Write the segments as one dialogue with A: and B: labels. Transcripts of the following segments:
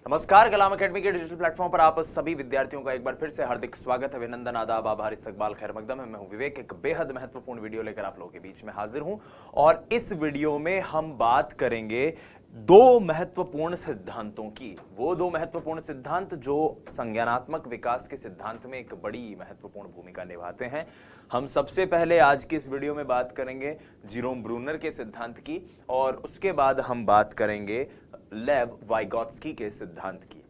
A: नमस्कार। कलाम एकेडमी के digital platform पर आप सभी विद्यार्थियों का एक बार फिर से हार्दिक स्वागत, अभिनंदन, आदाब, आभार, इस्तकबाल, खैर मकदम है। मैं हूं विवेक, एक बेहद महत्वपूर्ण वीडियो लेकर आप लोगों के बीच में हाजिर हूं और इस वीडियो में हम बात करेंगे दो महत्वपूर्ण सिद्धांतों की। वो दो महत्वपूर्ण सिद्धांत जो संज्ञानात्मक विकास के सिद्धांत में एक बड़ी महत्वपूर्ण भूमिका निभाते हैं। हम सबसे पहले आज की इस वीडियो में बात करेंगे जीरोम ब्रूनर के सिद्धांत की और उसके बाद हम बात करेंगे लेव वाइगॉत्स्की के सिद्धांत की।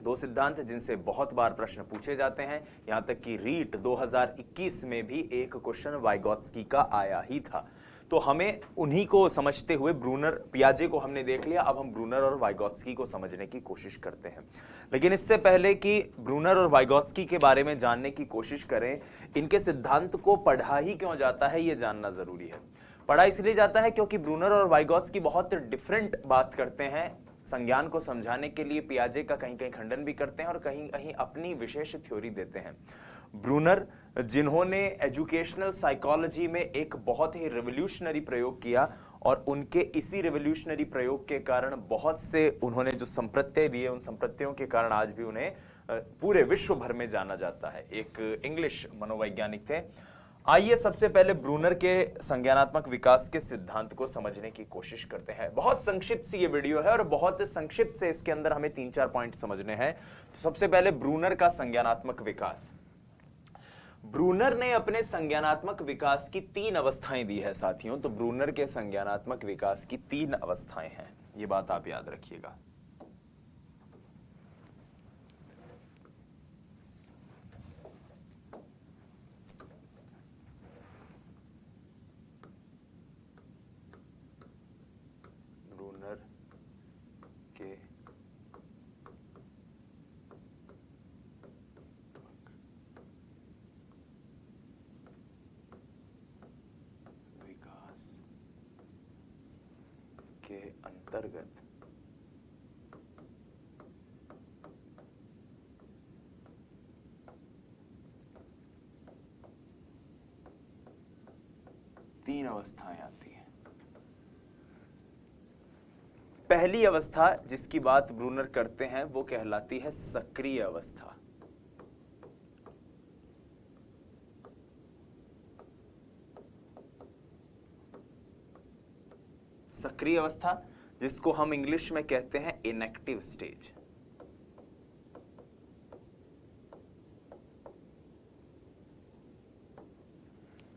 A: दो सिद्धांत जिनसे बहुत बार प्रश्न पूछे जाते हैं, यहां तक कि रीट 2021 में भी एक क्वेश्चन वाइगॉत्स्की का आया ही था। तो हमें उन्हीं को समझते हुए ब्रूनर पियाजे को हमने देख लिया, अब हम ब्रूनर और वाइगॉत्स्की को समझने की कोशिश करते हैं। लेकिन इससे पहले कि ब्रूनर और वाइगॉत्स्की के बारे में जानने की कोशिश करें, इनके सिद्धांत को पढ़ा ही क्यों जाता है ये जानना जरूरी है। पढ़ा इसलिए जाता है क्योंकि ब्रूनर और वाइगॉत्स्की बहुत डिफरेंट बात करते हैं। संज्ञान को समझाने के लिए पियाजे का कहीं कहीं खंडन भी करते हैं और कहीं कहीं अपनी विशेष थ्योरी देते हैं। ब्रूनर, जिन्होंने एजुकेशनल साइकोलॉजी में एक बहुत ही रिवोल्यूशनरी प्रयोग किया और उनके इसी रिवोल्यूशनरी प्रयोग के कारण बहुत से उन्होंने जो संप्रत्यय दिए, उन संप्रत्ययों के कारण आज भी उन्हें पूरे विश्व भर में जाना जाता है। एक इंग्लिश मनोवैज्ञानिक थे। आइए सबसे पहले ब्रूनर के संज्ञानात्मक विकास के सिद्धांत को समझने की कोशिश करते हैं। बहुत संक्षिप्त सी ये वीडियो है और बहुत संक्षिप्त से इसके अंदर हमें 3-4 पॉइंट समझने हैं। तो सबसे पहले ब्रूनर का संज्ञानात्मक विकास। ब्रूनर ने अपने संज्ञानात्मक विकास की 3 अवस्थाएं दी है साथियों। तो ब्रूनर के संज्ञानात्मक विकास की 3 अवस्थाएं हैं, ये बात आप याद रखिएगा। ब्रूनर के विकास के अंतर्गत तीन अवस्थाएं आती हैं। पहली अवस्था जिसकी बात ब्रूनर करते हैं वो कहलाती है सक्रिय अवस्था। सक्रिय अवस्था जिसको हम इंग्लिश में कहते हैं इनएक्टिव स्टेज।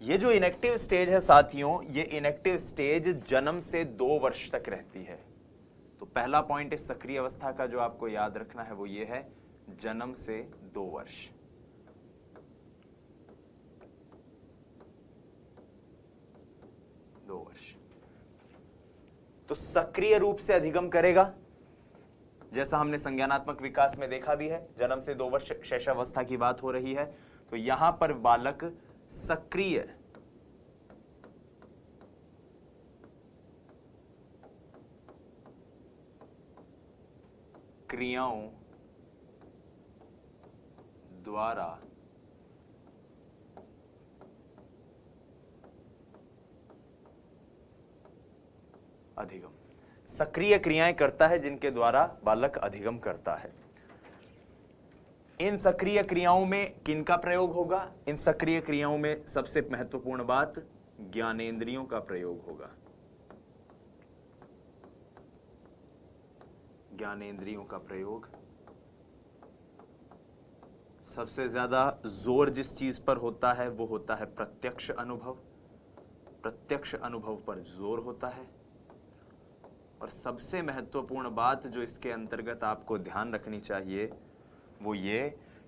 A: ये जो इनएक्टिव स्टेज है साथियों, ये इनएक्टिव स्टेज जन्म से 2 वर्ष तक रहती है। तो पहला पॉइंट इस सक्रिय अवस्था का जो आपको याद रखना है वो ये है, जन्म से 2 वर्ष। तो सक्रिय रूप से अधिगम करेगा, जैसा हमने संज्ञानात्मक विकास में देखा भी है। जन्म से 2 वर्ष शैशवावस्था की बात हो रही है, तो यहां पर बालक सक्रिय क्रियाओं द्वारा अधिगम, सक्रिय क्रियाएं करता है जिनके द्वारा बालक अधिगम करता है। इन सक्रिय क्रियाओं में किनका प्रयोग होगा? इन सक्रिय क्रियाओं में सबसे महत्वपूर्ण बात ज्ञानेंद्रियों का प्रयोग होगा। ज्ञानेंद्रियों का प्रयोग, सबसे ज्यादा जोर जिस चीज पर होता है वो होता है प्रत्यक्ष अनुभव। प्रत्यक्ष अनुभव पर जोर होता है। और सबसे महत्वपूर्ण बात जो इसके अंतर्गत आपको ध्यान रखनी चाहिए वो ये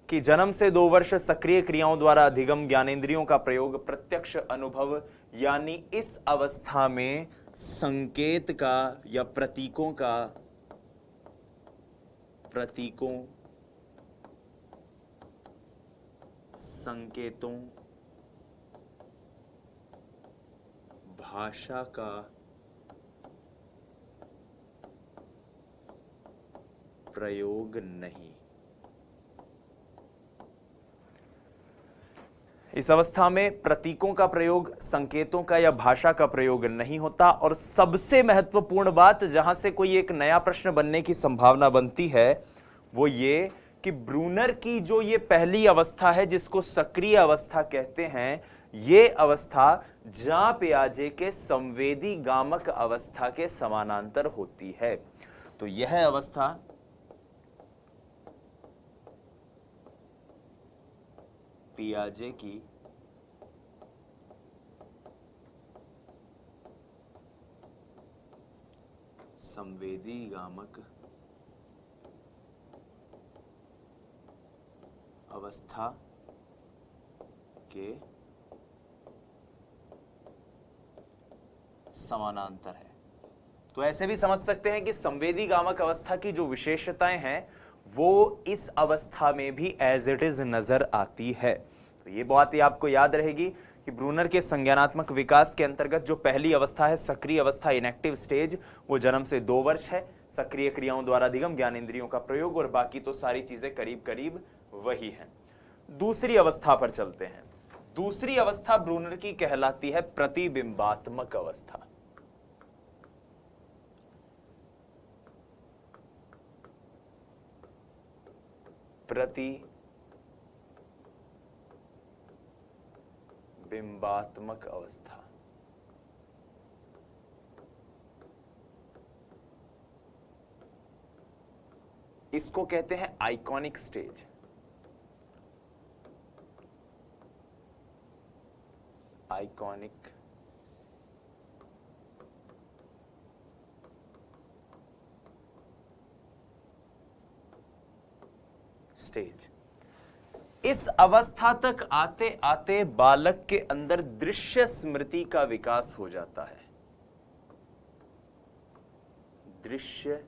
A: कि जन्म से 2 वर्ष सक्रिय क्रियाओं द्वारा अधिगम, ज्ञानेंद्रियों का प्रयोग, प्रत्यक्ष अनुभव, यानी इस अवस्था में संकेत का या प्रतीकों, संकेतों, भाषा का प्रयोग नहीं। इस अवस्था में प्रतीकों का प्रयोग, संकेतों का या भाषा का प्रयोग नहीं होता। और सबसे महत्वपूर्ण बात जहां से कोई एक नया प्रश्न बनने की संभावना बनती है वो ये कि ब्रूनर की जो ये पहली अवस्था है जिसको सक्रिय अवस्था कहते हैं, ये अवस्था जां पियाजे के संवेदी गामक अवस्था के समानांतर होती है। तो यह अवस्था पियाजे की संवेदी गामक अवस्था के समानांतर है। तो ऐसे भी समझ सकते हैं कि संवेदी गामक अवस्था की जो विशेषताएं हैं वो इस अवस्था में भी एज इट इज नजर आती है। तो ये बात ही आपको याद रहेगी कि ब्रूनर के संज्ञानात्मक विकास के अंतर्गत जो पहली अवस्था है, सक्रिय अवस्था, इनएक्टिव स्टेज, वो जन्म से 2 वर्ष है। सक्रिय क्रियाओं द्वारा अधिगम, ज्ञानेंद्रियों का प्रयोग और बाकी तो सारी चीजें करीब करीब वही हैं। दूसरी अवस्था पर चलते हैं। दूसरी अवस्था ब्रूनर की कहलाती है प्रतिबिंबात्मक अवस्था। प्रतिबिंबात्मक अवस्था। इसको कहते हैं आइकॉनिक स्टेज। Iconic stage. इस अवस्था तक आते आते बालक के अंदर दृश्य स्मृति का विकास हो जाता है। दृश्य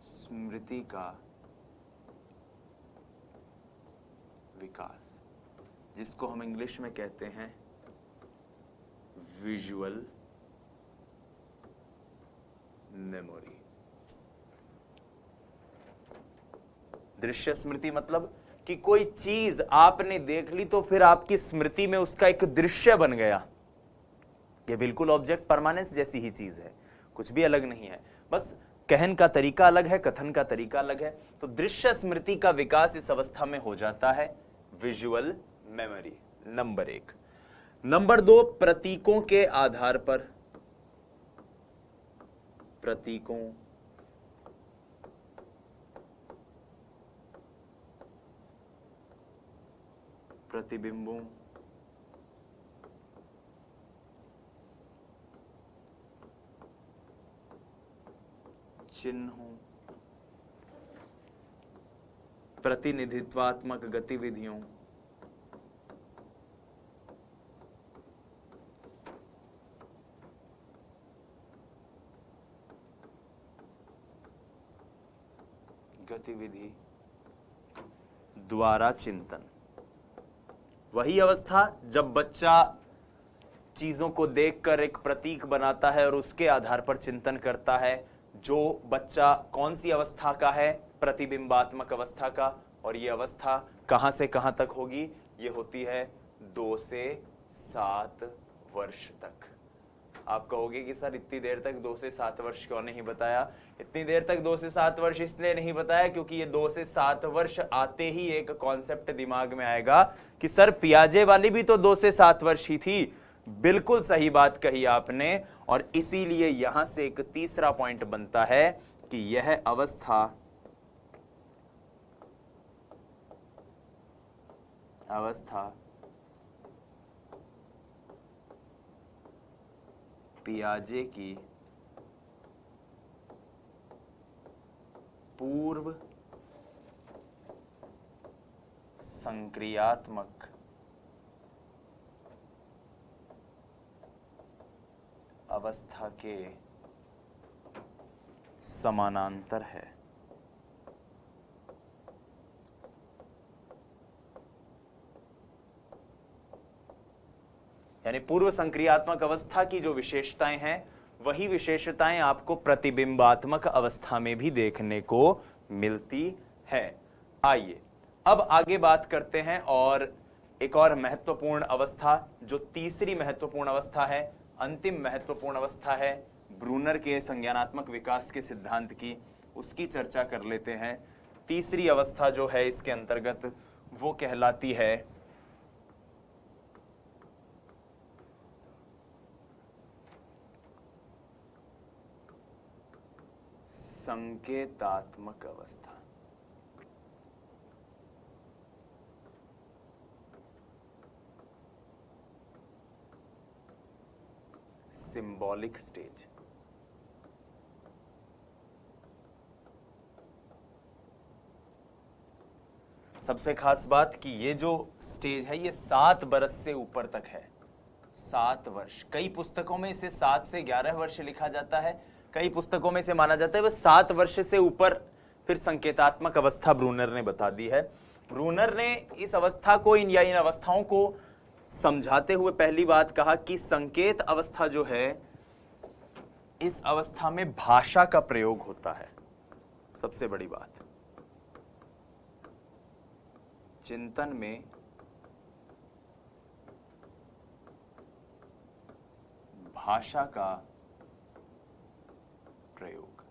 A: स्मृति का विकास, जिसको हम इंग्लिश में कहते हैं विजुअल मेमोरी। दृश्य स्मृति मतलब कि कोई चीज आपने देख ली तो फिर आपकी स्मृति में उसका एक दृश्य बन गया। यह बिल्कुल ऑब्जेक्ट परमानेंस जैसी ही चीज है, कुछ भी अलग नहीं है, बस कहन का तरीका अलग है, कथन का तरीका अलग है। तो दृश्य स्मृति का विकास इस अवस्था में हो जाता है, विजुअल मेमोरी, नंबर 1। नंबर 2, प्रतीकों के आधार पर, प्रतीकों प्रतिबिंबों चिन्हों प्रतिनिधित्वात्मक गतिविधियों गतिविधि द्वारा चिंतन। वही अवस्था जब बच्चा चीजों को देखकर एक प्रतीक बनाता है और उसके आधार पर चिंतन करता है। जो बच्चा कौन सी अवस्था का है? प्रतिबिंबात्मक अवस्था का। और ये अवस्था कहां से कहां तक होगी? ये होती है 2 से 7 वर्ष तक। आप कहोगे कि सर इतनी देर तक 2 से 7 वर्ष क्यों नहीं बताया? इतनी देर तक 2 से 7 वर्ष इसलिए नहीं बताया क्योंकि ये 2 से 7 वर्ष आते ही एक कॉन्सेप्ट दिमाग में आएगा कि सर पियाजे वाली भी तो 2 से 7 वर्ष ही थी। बिल्कुल सही बात कही आपने। और इसीलिए यहां से एक तीसरा पॉइंट बनता है कि यह अवस्था पियाजे की पूर्व संक्रियात्मक अवस्था के समानांतर है। यानी पूर्व संक्रियात्मक अवस्था की जो विशेषताएं हैं वही विशेषताएं आपको प्रतिबिंबात्मक अवस्था में भी देखने को मिलती है। आइए अब आगे बात करते हैं और एक और महत्वपूर्ण अवस्था, जो तीसरी महत्वपूर्ण अवस्था है, अंतिम महत्वपूर्ण अवस्था है ब्रूनर के संज्ञानात्मक विकास के सिद्धांत की, उसकी चर्चा कर लेते हैं। तीसरी अवस्था जो है इसके अंतर्गत वो कहलाती है संकेतात्मक अवस्था। Symbolic stage. सबसे खास बात कि ये जो स्टेज है ये 7 वर्ष से ऊपर तक है। 7 वर्ष, कई पुस्तकों में इसे 7 से 11 वर्ष लिखा जाता है, कई पुस्तकों में इसे माना जाता है बस 7 वर्ष से ऊपर फिर संकेतात्मक अवस्था ब्रूनर ने बता दी है। ब्रूनर ने इस अवस्था को इन अवस्थाओं को समझाते हुए पहली बात कहा कि संकेत अवस्था जो है, इस अवस्था में भाषा का प्रयोग होता है। सबसे बड़ी बात, चिंतन में भाषा का प्रयोग,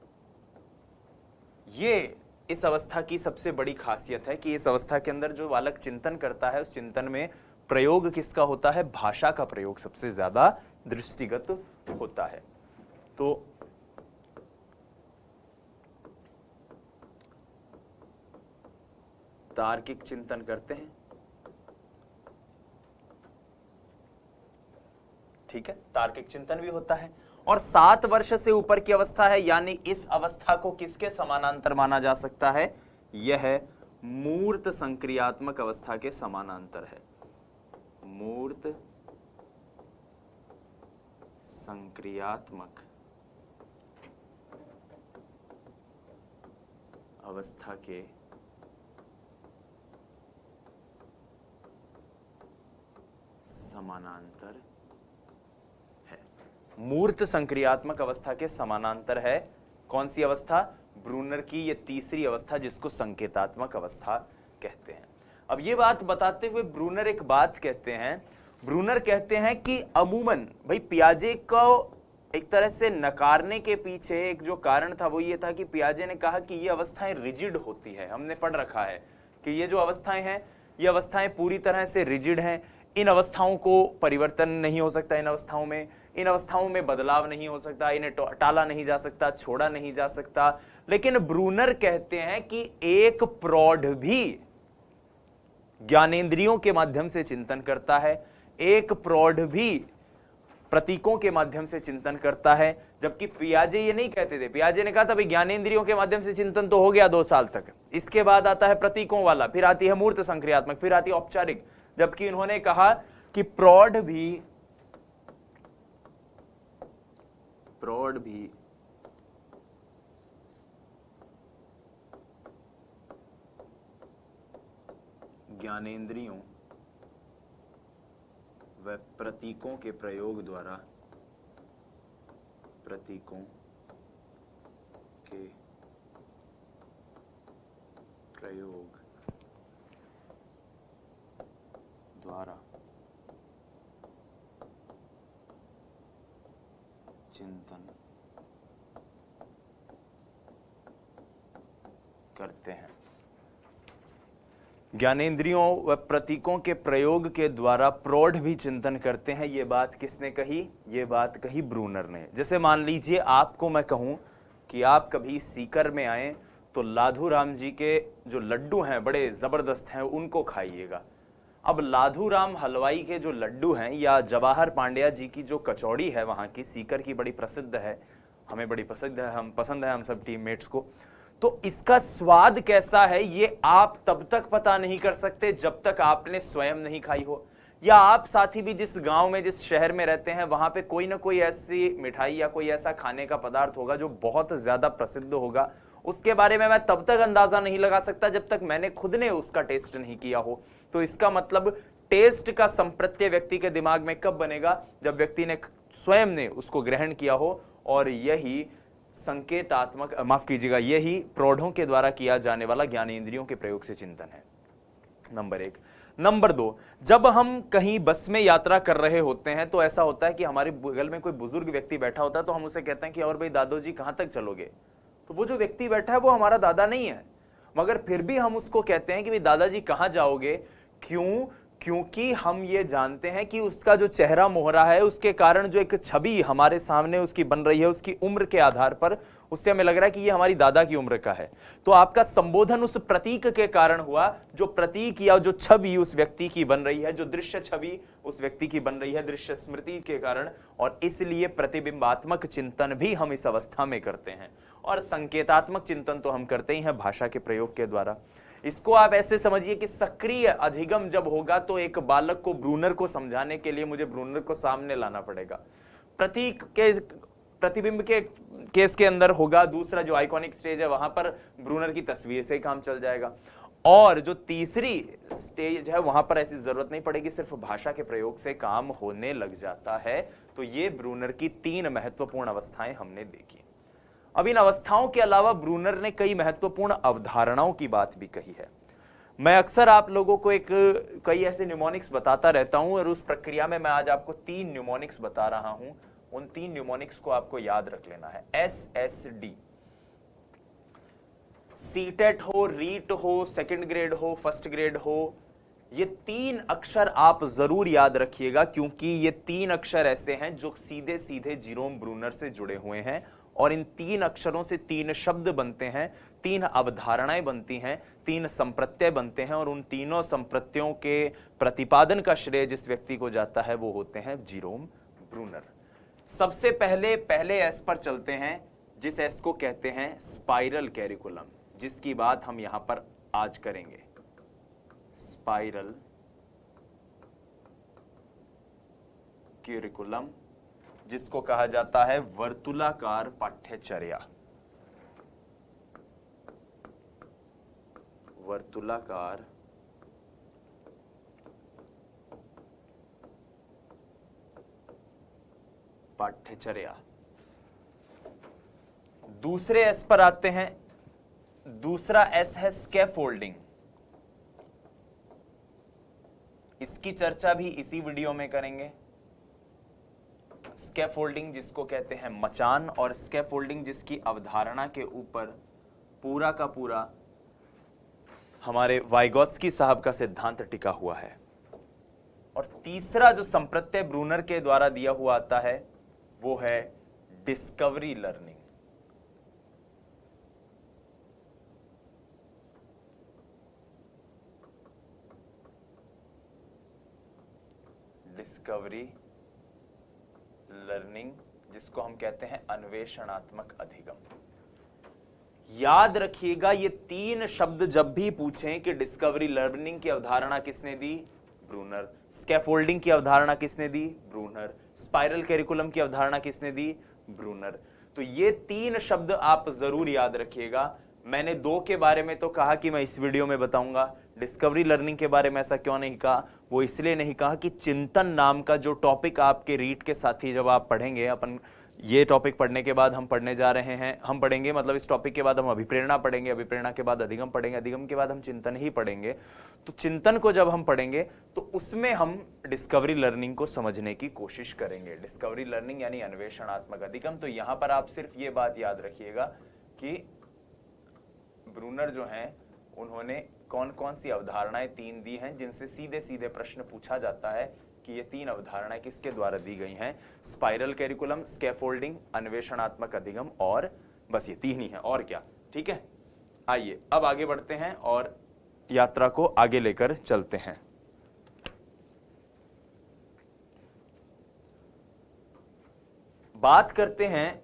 A: ये इस अवस्था की सबसे बड़ी खासियत है कि इस अवस्था के अंदर जो बालक चिंतन करता है उस चिंतन में प्रयोग किसका होता है? भाषा का प्रयोग सबसे ज्यादा दृष्टिगत होता है। तो तार्किक चिंतन करते हैं, ठीक है, तार्किक चिंतन भी होता है। और 7 वर्ष से ऊपर की अवस्था है, यानी इस अवस्था को किसके समानांतर माना जा सकता है? यह मूर्त संक्रियात्मक अवस्था के समानांतर है। मूर्त संक्रियात्मक अवस्था के समानांतर है। मूर्त संक्रियात्मक अवस्था के समानांतर है। कौन सी अवस्था? ब्रूनर की ये तीसरी अवस्था, जिसको संकेतात्मक अवस्था कहते हैं। अब ये बात बताते हुए ब्रूनर एक बात कहते हैं। ब्रूनर कहते हैं कि अमूमन भाई पियाजे को एक तरह से नकारने के पीछे एक जो कारण था वो ये था कि पियाजे ने कहा कि ये अवस्थाएं रिजिड होती है। हमने पढ़ रखा है कि ये जो अवस्थाएं हैं ये अवस्थाएं पूरी तरह से रिजिड हैं। इन अवस्थाओं को परिवर्तन नहीं हो सकता, इन अवस्थाओं में बदलाव नहीं हो सकता, इन्हें टाला नहीं जा सकता, छोड़ा नहीं जा सकता। लेकिन ब्रूनर कहते हैं कि एक प्रौढ़ भी ज्ञानेंद्रियों के माध्यम से चिंतन करता है, एक प्रौढ़ भी प्रतीकों के माध्यम से चिंतन करता है। जबकि पियाजे ये नहीं कहते थे। पियाजे ने कहा था भाई ज्ञानेंद्रियों के माध्यम से चिंतन तो हो गया 2 साल तक, इसके बाद आता है प्रतीकों वाला, फिर आती है मूर्त संक्रियात्मक, फिर आती है औपचारिक। जबकि इन्होंने कहा कि प्रौढ़ भी ज्ञानेंद्रियों व प्रतीकों के प्रयोग द्वारा चिंतन करते हैं। ज्ञानेंद्रियों व प्रतीकों के प्रयोग के द्वारा प्रौढ़ भी चिंतन करते हैं। ये बात किसने कही? ये बात कही ब्रूनर ने। जैसे मान लीजिए आपको मैं कहूं कि आप कभी सीकर में आए तो लाधू राम जी के जो लड्डू हैं बड़े जबरदस्त हैं, उनको खाइएगा। अब लाधू राम हलवाई के जो लड्डू हैं या जवाहर पांड्या जी की जो कचौड़ी है वहां की, सीकर की बड़ी प्रसिद्ध है, हमें बड़ी पसंद है हम सब टीममेट्स को, तो इसका स्वाद कैसा है ये आप तब तक पता नहीं कर सकते जब तक आपने स्वयं नहीं खाई हो, या आप साथी भी जिस गांव में जिस शहर में रहते हैं वहां पे कोई ना कोई ऐसी मिठाई या कोई ऐसा खाने का पदार्थ होगा जो बहुत ज्यादा प्रसिद्ध होगा, उसके बारे में मैं तब तक अंदाजा नहीं लगा सकता जब तक मैंने खुद ने उसका टेस्ट नहीं किया हो। तो इसका मतलब टेस्ट का संप्रत्यय व्यक्ति के दिमाग में कब बनेगा? जब व्यक्ति ने स्वयं ने उसको ग्रहण किया हो। और यही संकेतात्मक, माफ कीजिएगा, यही प्रौढ़ों के द्वारा किया जाने वाला ज्ञानेंद्रियों के प्रयोग से चिंतन है, नंबर 1। नंबर 2, जब हम कहीं बस में यात्रा कर रहे होते हैं तो ऐसा होता है कि हमारे बगल में कोई बुजुर्ग व्यक्ति बैठा होता है, तो हम उसे कहते हैं कि और भाई दादो जी कहां तक चलोगे, तो वो जो व्यक्ति बैठा है वो हमारा दादा नहीं है, मगर फिर भी हम उसको कहते हैं कि भाई दादाजी कहां जाओगे। क्यों? क्योंकि हम ये जानते हैं कि उसका जो चेहरा मोहरा है, उसके कारण जो एक छवि हमारे सामने उसकी बन रही है, उसकी उम्र के आधार पर उससे हमें लग रहा है कि ये हमारी दादा की उम्र का है। तो आपका संबोधन उस प्रतीक के कारण हुआ, जो प्रतीक या जो छवि उस व्यक्ति की बन रही है, जो दृश्य छवि उस व्यक्ति की बन रही है दृश्य स्मृति के कारण, और इसलिए प्रतिबिंबात्मक चिंतन भी हम इस अवस्था में करते हैं। और संकेतात्मक चिंतन तो हम करते ही हैं भाषा के प्रयोग के द्वारा। इसको आप ऐसे समझिए कि सक्रिय अधिगम जब होगा तो एक बालक को ब्रूनर को समझाने के लिए मुझे ब्रूनर को सामने लाना पड़ेगा। प्रतीक के प्रतिबिंब के केस के अंदर होगा, दूसरा जो आइकॉनिक स्टेज है वहां पर ब्रूनर की तस्वीर से ही काम चल जाएगा, और जो तीसरी स्टेज है वहां पर ऐसी जरूरत नहीं पड़ेगी, सिर्फ भाषा के प्रयोग से काम होने लग जाता है। तो ये ब्रूनर की 3 महत्वपूर्ण अवस्थाएं हमने देखी। अब इन अवस्थाओं के अलावा ब्रूनर ने कई महत्वपूर्ण अवधारणाओं की बात भी कही है। मैं अक्सर आप लोगों को कई ऐसे न्यूमोनिक्स बताता रहता हूं, और उस प्रक्रिया में मैं आज आपको 3 न्यूमोनिक्स बता रहा हूं। उन 3 न्यूमोनिक्स को आपको याद रख लेना है। SSD, सीटेट हो, रीट हो, सेकंड ग्रेड हो, फर्स्ट ग्रेड हो, ये 3 अक्षर आप जरूर याद रखिएगा, क्योंकि ये 3 अक्षर ऐसे हैं जो सीधे सीधे जीरोम ब्रूनर से जुड़े हुए हैं, और इन 3 अक्षरों से 3 शब्द बनते हैं, 3 अवधारणाएं बनती हैं, 3 संप्रत्यय बनते हैं, और उन तीनों संप्रत्ययों के प्रतिपादन का श्रेय जिस व्यक्ति को जाता है वो होते हैं जीरोम ब्रूनर। सबसे पहले एस पर चलते हैं, जिस एस को कहते हैं स्पाइरल कैरिकुलम, जिसकी बात हम यहां पर आज करेंगे। स्पाइरल कैरिकुलम, जिसको कहा जाता है वर्तुलाकार पाठ्यचर्या। वर्तुलाकार पाठ्यचर्या। दूसरे एस पर आते हैं। दूसरा एस है स्कैफोल्डिंग। इसकी चर्चा भी इसी वीडियो में करेंगे। स्कैफोल्डिंग जिसको कहते हैं मचान, और स्कैफोल्डिंग जिसकी अवधारणा के ऊपर पूरा का पूरा हमारे वाइगोत्स्की साहब का सिद्धांत टिका हुआ है। और तीसरा जो संप्रत्यय ब्रूनर के द्वारा दिया हुआ आता है वो है डिस्कवरी लर्निंग। डिस्कवरी लर्निंग, जिसको हम कहते हैं अन्वेषणात्मक अधिगम। याद रखिएगा, ये 3 शब्द जब भी पूछें कि डिस्कवरी लर्निंग की अवधारणा किसने दी, ब्रूनर। स्कैफोल्डिंग की अवधारणा किसने दी, ब्रूनर। स्पाइरल कैरिकुलम की अवधारणा किसने दी, ब्रूनर। तो ये 3 शब्द आप जरूर याद रखिएगा। मैंने 2 के बारे में तो कहा कि मैं इस वीडियो में बताऊंगा, डिस्कवरी लर्निंग के बारे में ऐसा क्यों नहीं कहा, वो इसलिए नहीं कहा कि चिंतन नाम का जो टॉपिक आपके रीट के साथ ही जब आप पढ़ेंगे, अपन ये टॉपिक पढ़ने के बाद हम पढ़ने जा रहे हैं, हम पढ़ेंगे मतलब इस टॉपिक के बाद हम अभिप्रेरणा पढ़ेंगे, अभिप्रेरणा के बाद अधिगम पढ़ेंगे, अधिगम के बाद हम चिंतन ही पढ़ेंगे। तो चिंतन को जब हम पढ़ेंगे तो उसमें हम डिस्कवरी लर्निंग को समझने की कोशिश करेंगे। डिस्कवरी लर्निंग यानी अन्वेषणात्मक अधिगम। तो यहां पर आप सिर्फ ये बात याद रखिएगा कि ब्रूनर जो हैं उन्होंने कौन कौन सी अवधारणाएं 3 दी हैं, जिनसे सीधे सीधे प्रश्न पूछा जाता है कि ये 3 अवधारणाएं किसके द्वारा दी गई हैं। स्पाइरल कैरिकुलम, स्कैफोल्डिंग, अन्वेषणात्मक अधिगम, और बस ये 3 ही हैं, और क्या। ठीक है, आइए अब आगे बढ़ते हैं और यात्रा को आगे लेकर चलते हैं। बात करते हैं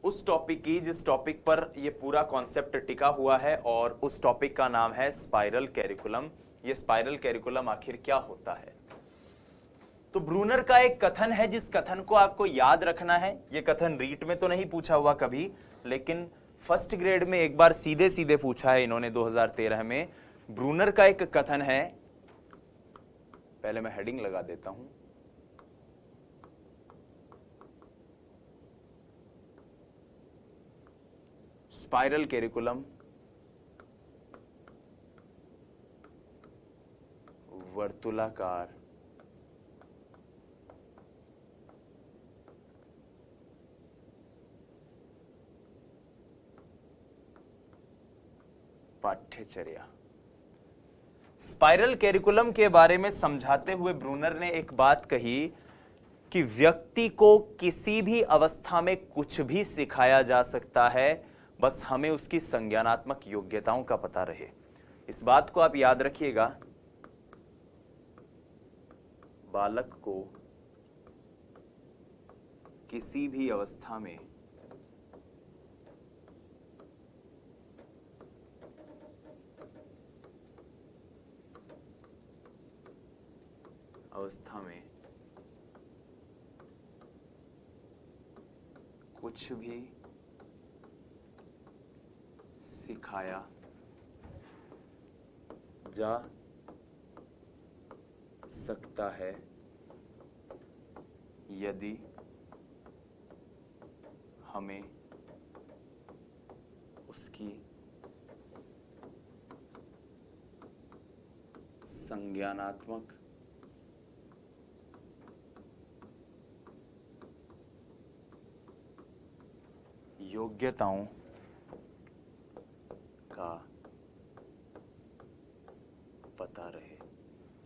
A: उस टॉपिक की जिस टॉपिक पर ये पूरा कॉन्सेप्ट टिका हुआ है, और उस टॉपिक का नाम है स्पाइरल कैरिकुलम। ये स्पाइरल कैरिकुलम आखिर क्या होता है। तो ब्रूनर का एक कथन है, जिस कथन को आपको याद रखना है। ये कथन रीट में तो नहीं पूछा हुआ कभी, लेकिन फर्स्ट ग्रेड में एक बार सीधे सीधे पूछा है इन्होंने 2013 में। ब्रूनर का एक कथन है, पहले मैं हेडिंग लगा देता हूं। स्पाइरल कैरिकुलम वर्तुलाकार पाठ्यचर्या। स्पाइरल कैरिकुलम के बारे में समझाते हुए ब्रूनर ने एक बात कही कि व्यक्ति को किसी भी अवस्था में कुछ भी सिखाया जा सकता है, बस हमें उसकी संज्ञानात्मक योग्यताओं का पता रहे। इस बात को आप याद रखिएगा, बालक को किसी भी अवस्था में कुछ भी सिखाया जा सकता है यदि हमें उसकी संज्ञानात्मक योग्यताओं का पता रहे।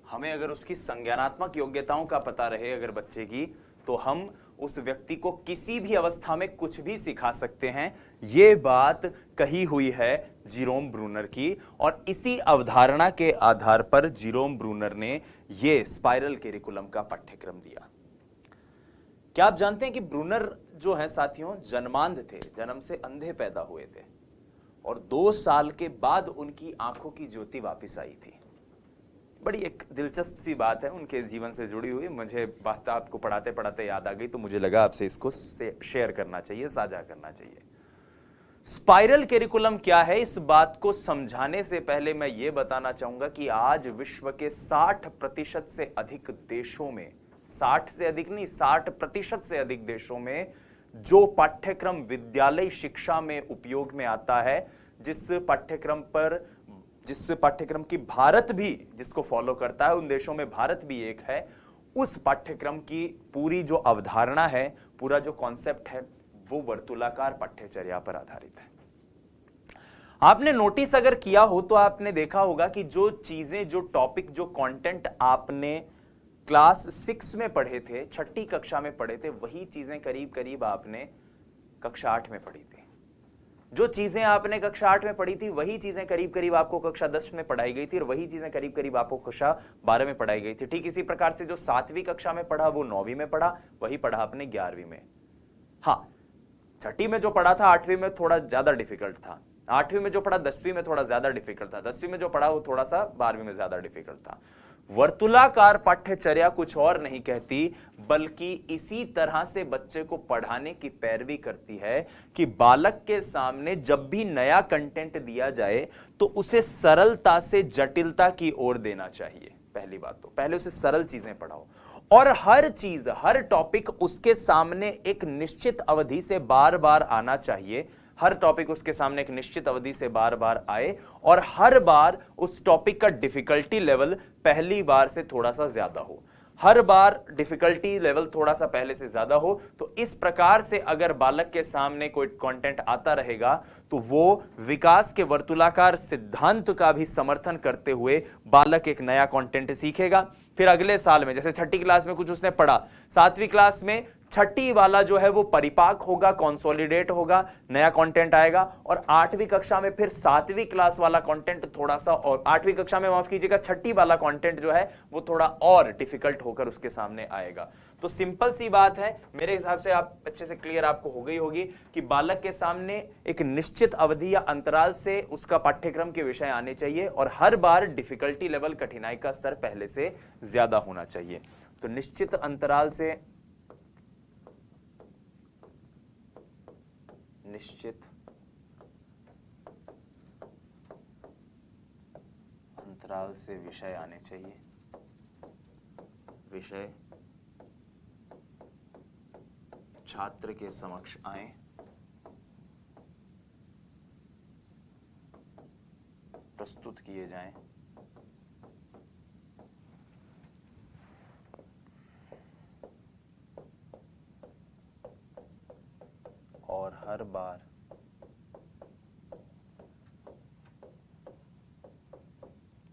A: हमें अगर उसकी संज्ञानात्मक योग्यताओं का पता रहे अगर बच्चे की, तो हम उस व्यक्ति को किसी भी अवस्था में कुछ भी सिखा सकते हैं। यह बात कही हुई है जीरोम ब्रूनर की, और इसी अवधारणा के आधार पर जीरोम ब्रूनर ने यह स्पाइरल कैरिकुलम का पाठ्यक्रम दिया। क्या आप जानते हैं कि ब्रूनर जो है साथियों जन्मांध थे, जन्म से अंधे पैदा हुए थे, और 2 साल के बाद उनकी आंखों की ज्योति वापस आई थी। बड़ी एक दिलचस्प सी बात है उनके जीवन से जुड़ी हुई, मुझे बात आपको पढ़ाते पढ़ाते याद आ गई, तो मुझे लगा आपसे इसको शेयर करना चाहिए, साझा करना चाहिए। स्पाइरल कैरिकुलम क्या है, इस बात को समझाने से पहले मैं यह बताना चाहूंगा कि आज विश्व के 60% से अधिक देशों में, 60 से अधिक नहीं, 60% से अधिक देशों में जो पाठ्यक्रम विद्यालय शिक्षा में उपयोग में आता है, जिस पाठ्यक्रम की भारत भी जिसको फॉलो करता है, उन देशों में भारत भी एक है, उस पाठ्यक्रम की पूरी जो अवधारणा है, पूरा जो कॉन्सेप्ट है, वो वर्तुलाकार पाठ्यचर्या पर आधारित है। आपने नोटिस अगर किया हो तो आपने देखा होगा कि जो चीजें, जो टॉपिक, जो कंटेंट आपने क्लास 6 में पढ़े थे, 6ठी कक्षा में पढ़े थे, वही चीजें करीब करीब आपने कक्षा 8 में पढ़ी थी। जो चीजें आपने कक्षा 8 में पढ़ी थी, वही चीजें करीब करीब आपको कक्षा 10 में पढ़ाई गई थी, और वही चीजें करीब करीब आपको कक्षा 12 में पढ़ाई गई थी। ठीक इसी प्रकार से जो 7वीं कक्षा में पढ़ा वो 9वीं में पढ़ा, वही पढ़ा आपने 11वीं में। हाँ, 6ठी में जो पढ़ा था 8वीं में थोड़ा ज्यादा डिफिकल्ट था, 8वीं में जो पढ़ा 10वीं में थोड़ा ज्यादा डिफिकल्ट था, 10वीं में जो पढ़ा वो थोड़ा सा 12वीं में ज्यादा डिफिकल्ट था। वर्तुलाकार पाठ्यचर्या कुछ और नहीं कहती, बल्कि इसी तरह से बच्चे को पढ़ाने की पैरवी करती है कि बालक के सामने जब भी नया कंटेंट दिया जाए तो उसे सरलता से जटिलता की ओर देना चाहिए। पहली बात तो पहले उसे सरल चीजें पढ़ाओ, और हर चीज, हर टॉपिक उसके सामने एक निश्चित अवधि से बार बार आना चाहिए। हर टॉपिक उसके सामने एक निश्चित अवधि से बार बार आए, और हर बार उस टॉपिक का डिफिकल्टी लेवल पहली बार से थोड़ा सा ज्यादा हो। हर बार डिफिकल्टी लेवल थोड़ा सा पहले से ज्यादा हो। तो इस प्रकार से अगर बालक के सामने कोई कंटेंट आता रहेगा तो वो विकास के वर्तुलाकार सिद्धांत का भी समर्थन करते हुए बालक एक नया कंटेंट सीखेगा। फिर अगले साल में, जैसे 6ठी क्लास में कुछ उसने पढ़ा, 7वीं क्लास में 6ठी वाला जो है वो परिपाक होगा, कंसोलिडेट होगा, नया कंटेंट आएगा, और 8वीं कक्षा में फिर 7वीं क्लास वाला कंटेंट थोड़ा सा, और 8वीं कक्षा में माफ कीजिएगा 6ठी वाला कंटेंट जो है वो थोड़ा और डिफिकल्ट होकर उसके सामने आएगा। तो सिंपल सी बात है, मेरे हिसाब से आप अच्छे से क्लियर आपको हो गई होगी कि बालक के सामने एक निश्चित अवधि या अंतराल से उसका पाठ्यक्रम के विषय आने चाहिए, और हर बार डिफिकल्टी लेवल, कठिनाई का स्तर पहले से ज्यादा होना चाहिए। तो निश्चित अंतराल से विषय आने चाहिए। विषय छात्र के समक्ष आए प्रस्तुत किए जाएं। और हर बार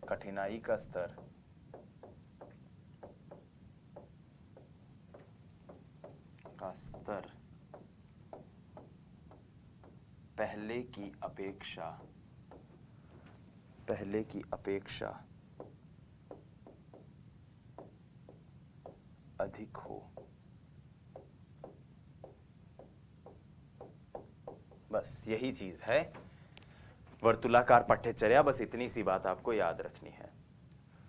A: कठिनाई का स्तर पहले की अपेक्षा अधिक हो। बस यही चीज है वर्तुलाकार पठ्यचर्या, बस इतनी सी बात आपको याद रखनी है।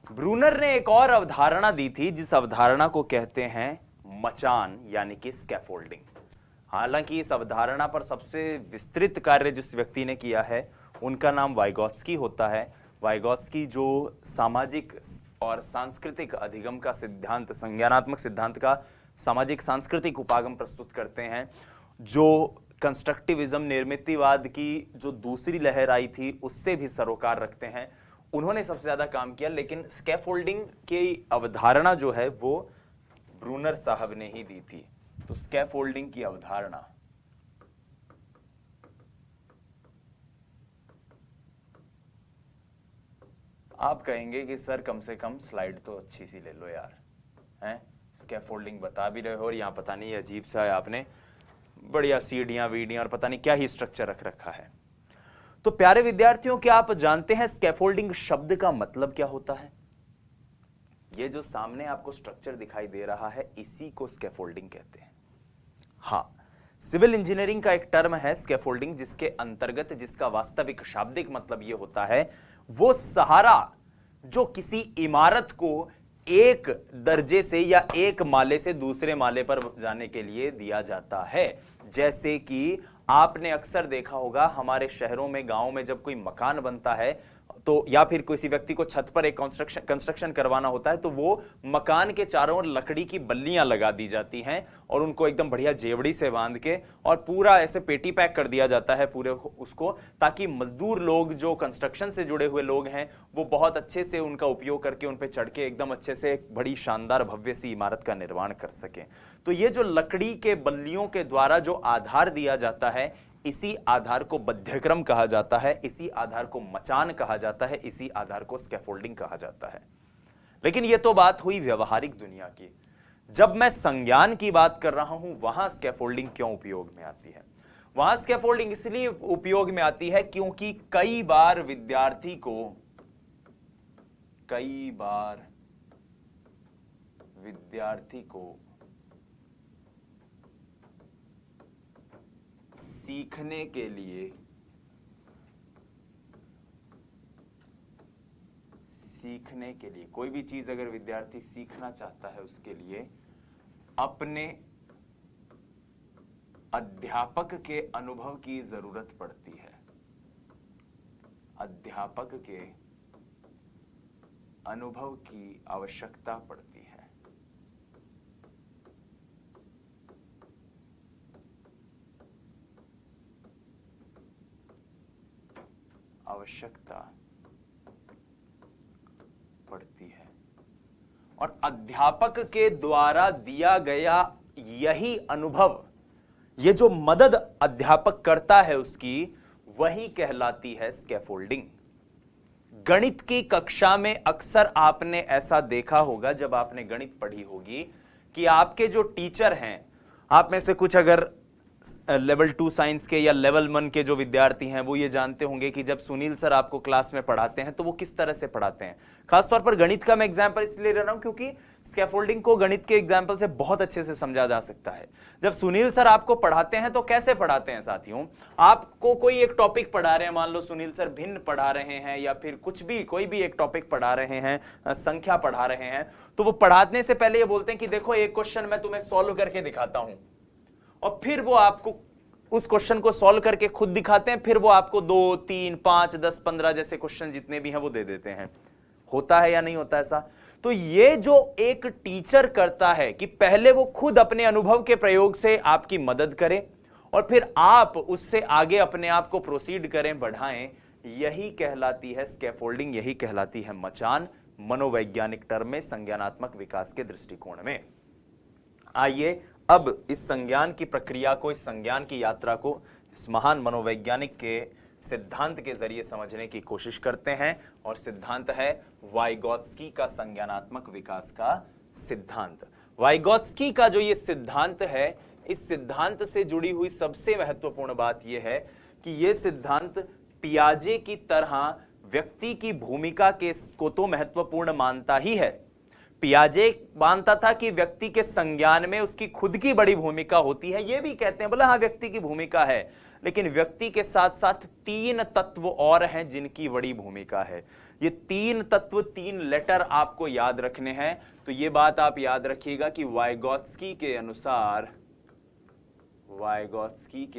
A: ब्रूनर ने एक और अवधारणा दी थी जिस अवधारणा को कहते हैं मचान यानी कि स्कैफोल्डिंग। हालांकि इस अवधारणा पर सबसे विस्तृत कार्य जिस व्यक्ति ने किया है उनका नाम वाइगोत्स्की होता है। वाइगोत्स्की जो सामाजिक और सांस्कृतिक अधिगम का सिद्धांत, संज्ञानात्मक सिद्धांत का सामाजिक सांस्कृतिक उपागम प्रस्तुत करते हैं, जो कंस्ट्रक्टिविज्म निर्मितिवाद की जो दूसरी लहर आई थी उससे भी सरोकार रखते हैं, उन्होंने सबसे ज्यादा काम किया। लेकिन स्कैफोल्डिंग की अवधारणा जो है वो ब्रूनर साहब ने ही दी थी। तो स्कैफोल्डिंग की अवधारणा आप कहेंगे कि सर कम से कम स्लाइड तो अच्छी सी ले लो यार, हैं? स्कैफोल्डिंग बता भी रहे हो और यहां पता नहीं अजीब सा है, आपने बढ़िया सीढ़ियां वीडियां और पता नहीं क्या ही स्ट्रक्चर रख रखा है। तो प्यारे विद्यार्थियों, क्या आप जानते हैं स्कैफोल्डिंग शब्द का मतलब क्या होता है? ये जो सामने आपको स्ट्रक्चर दिखाई दे रहा है इसी को स्कैफोल्डिंग कहते हैं। हाँ, सिविल इंजीनियरिंग का एक टर्म है स्कैफोल्डिंग, जिसके अंतर्गत जिसका वास्तविक शाब्दिक मतलब यह होता है वो सहारा जो किसी इमारत को एक दर्जे से या एक माले से दूसरे माले पर जाने के लिए दिया जाता है। जैसे कि आपने अक्सर देखा होगा हमारे शहरों में, गांवों में जब कोई मकान बनता है तो या फिर किसी व्यक्ति को छत पर एक कंस्ट्रक्शन करवाना होता है तो वो मकान के चारों ओर लकड़ी की बल्लियां लगा दी जाती हैं और उनको एकदम बढ़िया जेवड़ी से बांध के और पूरा ऐसे पेटी पैक कर दिया जाता है पूरे उसको, ताकि मजदूर लोग जो कंस्ट्रक्शन से जुड़े हुए लोग हैं वो बहुत अच्छे से उनका उपयोग करके उन पे चढ़ के एकदम अच्छे से एक बड़ी शानदार भव्य सी इमारत का निर्माण कर सकें। तो ये जो लकड़ी के बल्लियों के द्वारा जो आधार दिया जाता है, इसी आधार को बध्यक्रम कहा जाता है, इसी आधार को मचान कहा जाता है, इसी आधार को स्कैफोल्डिंग कहा जाता है। लेकिन यह तो बात हुई व्यवहारिक दुनिया की। जब मैं संज्ञान की बात कर रहा हूं वहां स्कैफोल्डिंग क्यों उपयोग में आती है? वहां स्कैफोल्डिंग इसलिए उपयोग में आती है क्योंकि कई बार विद्यार्थी को सीखने के लिए कोई भी चीज अगर विद्यार्थी सीखना चाहता है उसके लिए अपने अध्यापक के अनुभव की जरूरत पड़ती है। अध्यापक के अनुभव की आवश्यकता पड़ती है। और अध्यापक के द्वारा दिया गया यही अनुभव, ये जो मदद अध्यापक करता है उसकी, वही कहलाती है स्कैफोल्डिंग। गणित की कक्षा में अक्सर आपने ऐसा देखा होगा जब आपने गणित पढ़ी होगी कि आपके जो टीचर हैं, आप में से कुछ अगर लेवल 2 साइंस के या लेवल 1 के जो विद्यार्थी हैं वो ये जानते होंगे कि जब सुनील सर आपको क्लास में पढ़ाते हैं तो वो किस तरह से पढ़ाते हैं। खासतौर पर गणित का मैं एग्जांपल इसलिए ले रहा हूं क्योंकि स्कैफोल्डिंग को गणित के एग्जांपल से बहुत अच्छे से समझा जा सकता है। जब सुनील सर आपको पढ़ाते हैं तो कैसे पढ़ाते हैं साथियों? आपको कोई एक टॉपिक पढ़ा रहे हैं, मान लो सुनील सर भिन्न पढ़ा रहे हैं या फिर कुछ भी कोई भी एक टॉपिक पढ़ा रहे हैं, संख्या पढ़ा रहे हैं, तो वो पढ़ाने से पहले ये बोलते हैं कि देखो एक क्वेश्चन मैं तुम्हें सॉल्व करके दिखाता हूं, और फिर वो आपको उस क्वेश्चन को सॉल्व करके खुद दिखाते हैं, फिर वो आपको 2, 3, 5, 10, 15 जैसे क्वेश्चन जितने भी हैं वो दे देते हैं। होता है या नहीं होता ऐसा? तो ये जो एक टीचर करता है कि पहले वो खुद अपने अनुभव के प्रयोग से आपकी मदद करे और फिर आप उससे आगे अपने आप को प्रोसीड करें, बढ़ाएं, यही कहलाती है स्कैफोल्डिंग, यही कहलाती है मचान मनोवैज्ञानिक टर्म में, संज्ञानात्मक विकास के दृष्टिकोण में। आइए अब इस संज्ञान की प्रक्रिया को, इस संज्ञान की यात्रा को इस महान मनोवैज्ञानिक के सिद्धांत के जरिए समझने की कोशिश करते हैं। और सिद्धांत है वाइगोत्स्की का संज्ञानात्मक विकास का सिद्धांत। वाइगोत्स्की का जो ये सिद्धांत है, इस सिद्धांत से जुड़ी हुई सबसे महत्वपूर्ण बात यह है कि यह सिद्धांत पियाजे की तरह व्यक्ति की भूमिका को तो महत्वपूर्ण मानता ही है। पियाजे मानता था कि व्यक्ति के संज्ञान में उसकी खुद की बड़ी भूमिका होती है, ये भी कहते हैं, बोला हाँ व्यक्ति की भूमिका है, लेकिन व्यक्ति के साथ साथ 3 तत्व और हैं जिनकी बड़ी भूमिका है। ये 3 तत्व, 3 लेटर आपको याद रखने हैं। तो ये बात आप याद रखिएगा कि वाइगोत्स्की के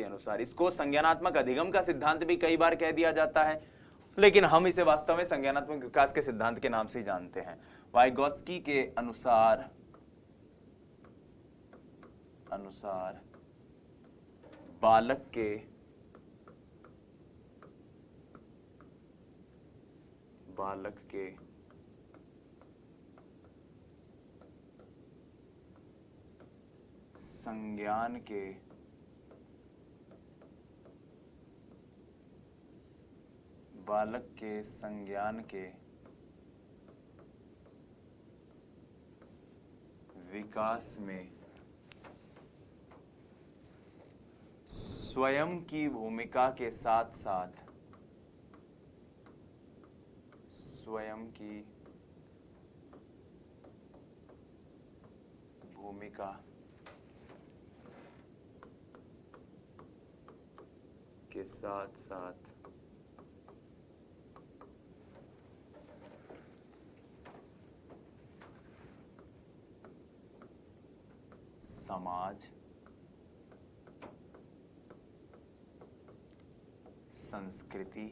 A: अनुसार इसको संज्ञानात्मक अधिगम का सिद्धांत भी कई बार कह दिया जाता है, लेकिन हम इसे वास्तव में संज्ञानात्मक विकास के सिद्धांत के नाम से ही जानते हैं। वाइगोत्स्की के अनुसार बालक के संज्ञान के विकास में स्वयं की भूमिका के साथ साथ समाज, संस्कृति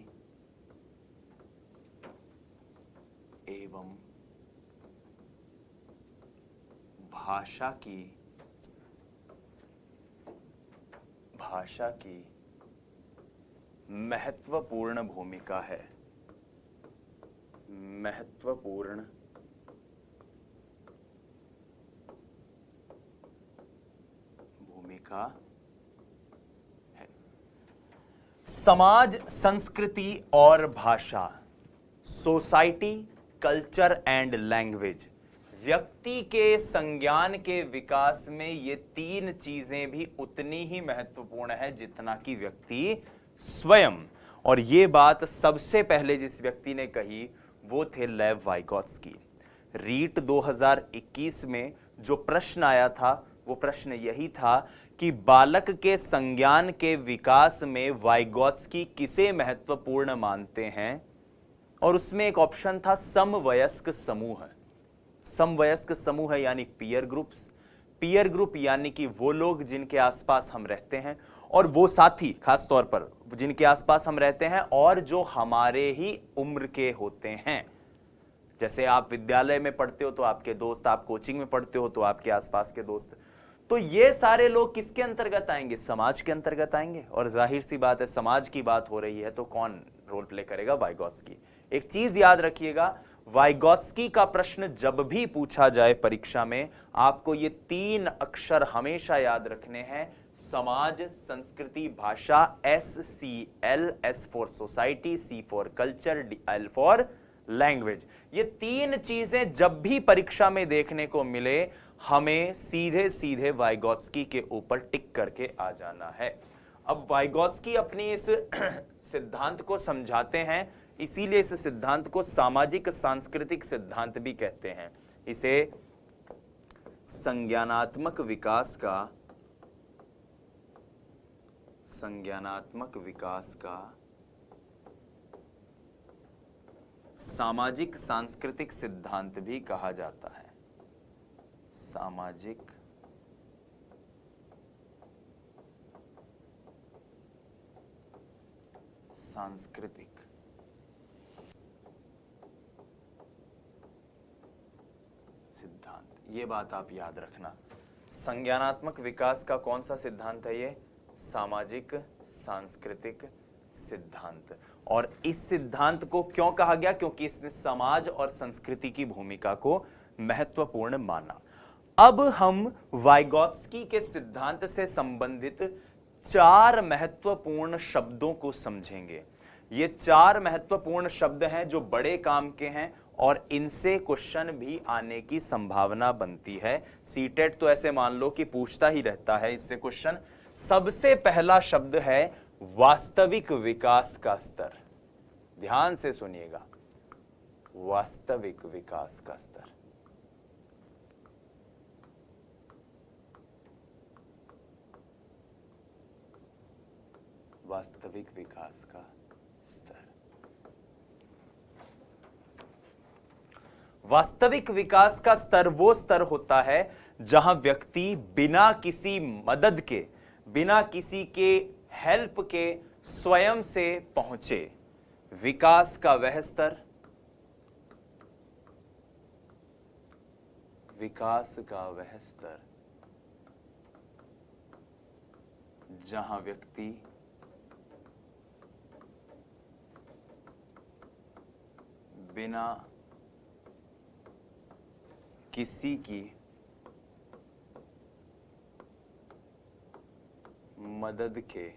A: एवं भाषा की महत्वपूर्ण भूमिका है। समाज, संस्कृति और भाषा, सोसाइटी, कल्चर एंड लैंग्वेज, व्यक्ति के संज्ञान के विकास में ये 3 चीजें भी उतनी ही महत्वपूर्ण है जितना कि व्यक्ति स्वयं। और ये बात सबसे पहले जिस व्यक्ति ने कही वो थे लेव वाइगोत्स्की। रीट 2021 में जो प्रश्न आया था वो प्रश्न यही था कि बालक के संज्ञान के विकास में वाइगोत्स्की किसे महत्वपूर्ण मानते हैं, और उसमें एक ऑप्शन था समवयस्क समूह। समवयस्क समूह यानी पीयर ग्रुप्स, पीयर ग्रुप यानी कि वो लोग जिनके आसपास हम रहते हैं, और वो साथी खास तौर पर जिनके आसपास हम रहते हैं और जो हमारे ही उम्र के होते हैं। जैसे आप विद्यालय में पढ़ते हो तो आपके दोस्त, आप कोचिंग में पढ़ते हो तो आपके आसपास के दोस्त। तो ये सारे लोग किसके अंतर्गत आएंगे? समाज के अंतर्गत आएंगे। और जाहिर सी बात है, समाज की बात हो रही है तो कौन रोल प्ले करेगा? वाइगोत्स्की। एक चीज याद रखिएगा, वाइगोत्स्की का प्रश्न जब भी पूछा जाए परीक्षा में, आपको ये 3 अक्षर हमेशा याद रखने हैं, समाज, संस्कृति, भाषा। SCL, S for society, C for culture, L for language. ये 3 चीजें जब भी परीक्षा में देखने को मिले, हमें सीधे सीधे वाइगोत्स्की के ऊपर टिक करके आ जाना है। अब वाइगोत्स्की अपनी इस सिद्धांत को समझाते हैं, इसीलिए इस सिद्धांत को सामाजिक सांस्कृतिक सिद्धांत भी कहते हैं। इसे संज्ञानात्मक विकास का सामाजिक सांस्कृतिक सिद्धांत भी कहा जाता है। सामाजिक सांस्कृतिक सिद्धांत, ये बात आप याद रखना। संज्ञानात्मक विकास का कौन सा सिद्धांत है? ये सामाजिक सांस्कृतिक सिद्धांत। और इस सिद्धांत को क्यों कहा गया? क्योंकि इसने समाज और संस्कृति की भूमिका को महत्वपूर्ण माना। अब हम वाइगॉत्स्की के सिद्धांत से संबंधित 4 महत्वपूर्ण शब्दों को समझेंगे। ये 4 महत्वपूर्ण शब्द हैं जो बड़े काम के हैं और इनसे क्वेश्चन भी आने की संभावना बनती है। सीटेट तो ऐसे मान लो कि पूछता ही रहता है इससे क्वेश्चन। सबसे पहला शब्द है वास्तविक विकास का स्तर। ध्यान से सुनिएगा, वास्तविक विकास का स्तर। वास्तविक विकास का स्तर। वास्तविक विकास का स्तर वो स्तर होता है जहां व्यक्ति बिना किसी मदद के, बिना किसी के हेल्प के स्वयं से पहुंचे। विकास का वह स्तर, विकास का वह स्तर जहां व्यक्ति बिना किसी की मदद के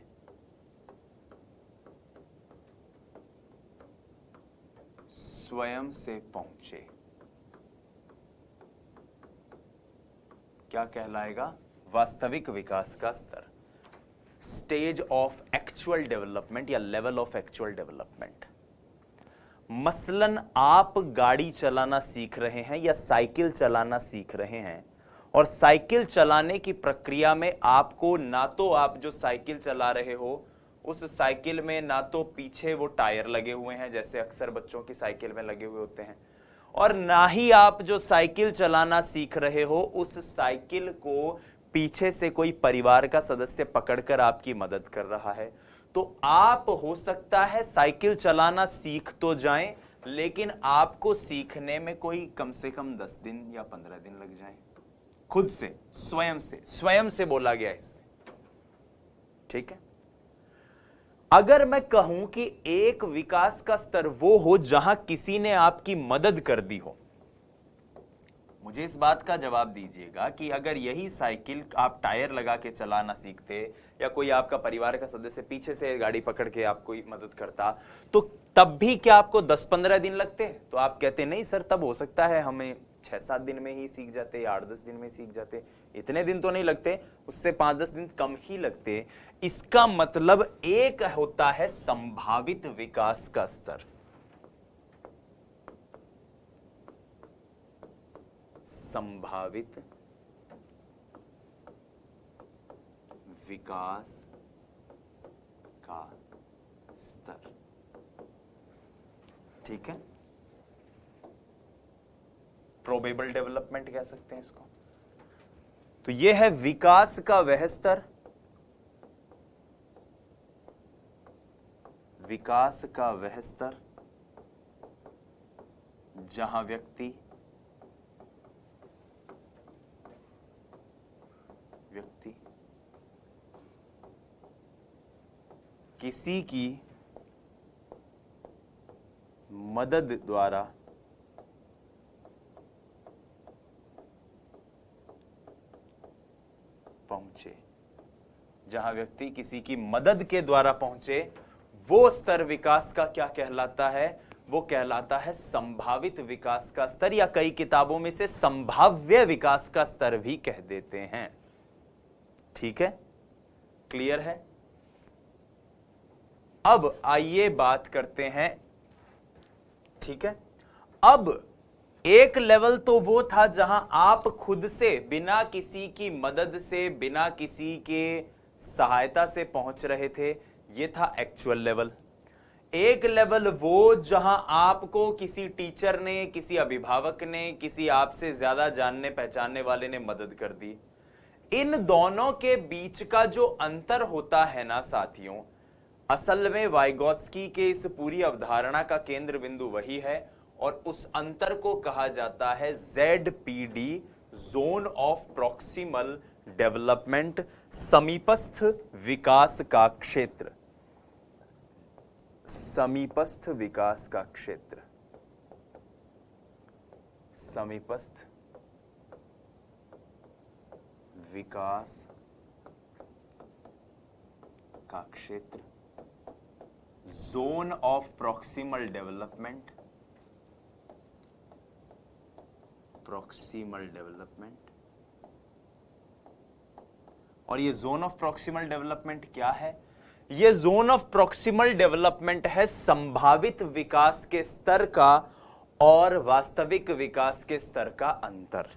A: स्वयं से पहुंचे। क्या कहलाएगा? वास्तविक विकास का स्तर, स्टेज ऑफ एक्चुअल डेवलपमेंट या लेवल ऑफ एक्चुअल डेवलपमेंट। मसलन आप गाड़ी चलाना सीख रहे हैं या साइकिल चलाना सीख रहे हैं, और साइकिल चलाने की प्रक्रिया में आपको ना तो आप जो साइकिल चला रहे हो उस साइकिल में ना तो पीछे वो टायर लगे हुए हैं जैसे अक्सर बच्चों की साइकिल में लगे हुए होते हैं, और ना ही आप जो साइकिल चलाना सीख रहे हो उस साइकिल को पीछे से कोई परिवार का सदस्य पकड़कर आपकी मदद कर रहा है। तो आप हो सकता है साइकिल चलाना सीख तो जाएं, लेकिन आपको सीखने में कोई कम से कम 10 दिन या 15 दिन लग जाएं। खुद से, स्वयं से बोला गया इसमें। ठीक है। अगर मैं कहूं कि एक विकास का स्तर वो हो जहां किसी ने आपकी मदद कर दी हो, मुझे इस बात का जवाब दीजिएगा कि अगर यही साइकिल आप टायर लगा के चलाना सीखते या कोई आपका परिवार का सदस्य पीछे से गाड़ी पकड़ के आपको मदद करता, तो तब भी क्या आपको 10-15 दिन लगते? तो आप कहते नहीं सर, तब हो सकता है हमें 6-7 दिन में ही सीख जाते या 8-10 दिन में सीख जाते, इतने दिन तो नहीं लगते, उससे 5-10 दिन कम ही लगते। इसका मतलब एक होता है संभावित विकास का स्तर, संभावित विकास का स्तर। ठीक है, प्रोबेबल डेवलपमेंट कह सकते हैं इसको। तो यह है विकास का वह स्तर, विकास का वह स्तर जहां व्यक्ति किसी की मदद द्वारा पहुंचे, जहां व्यक्ति किसी की मदद के द्वारा पहुंचे, वो स्तर विकास का क्या कहलाता है? वो कहलाता है संभावित विकास का स्तर, या कई किताबों में से संभाव्य विकास का स्तर भी कह देते हैं। ठीक है, क्लियर है? अब आइए बात करते हैं। ठीक है, अब एक लेवल तो वो था जहां आप खुद से बिना किसी की मदद से, बिना किसी के सहायता से पहुंच रहे थे, ये था एक्चुअल लेवल। एक लेवल वो जहां आपको किसी टीचर ने, किसी अभिभावक ने, किसी आपसे ज्यादा जानने पहचानने वाले ने मदद कर दी। इन दोनों के बीच का जो अंतर होता है ना साथियों, असल में वाइगॉत्स्की के इस पूरी अवधारणा का केंद्र बिंदु वही है, और उस अंतर को कहा जाता है ZPD, zone of proximal development, समीपस्थ विकास का क्षेत्र। समीपस्थ विकास का क्षेत्र, समीपस्थ विकास का क्षेत्र, zone of proximal development, proximal development. और ये जोन ऑफ प्रॉक्सिमल डेवलपमेंट क्या है? ये जोन ऑफ प्रॉक्सिमल डेवलपमेंट है संभावित विकास के स्तर का और वास्तविक विकास के स्तर का अंतर।